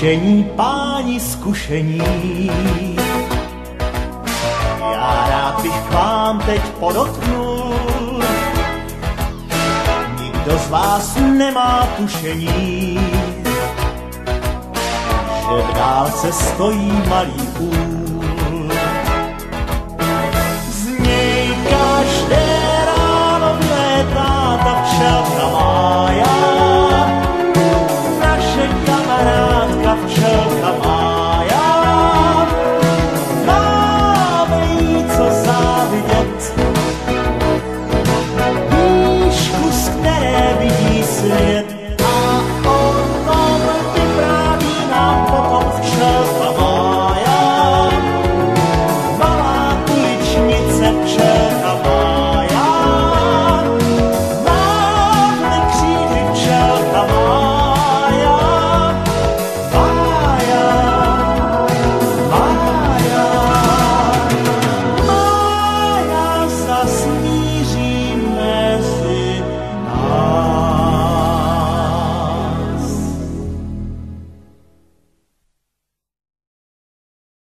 Zkušení páni zkušení. Já rád bych k vám teď podotknul, nikdo z vás nemá tušení, že v dálce stojí malý kůl.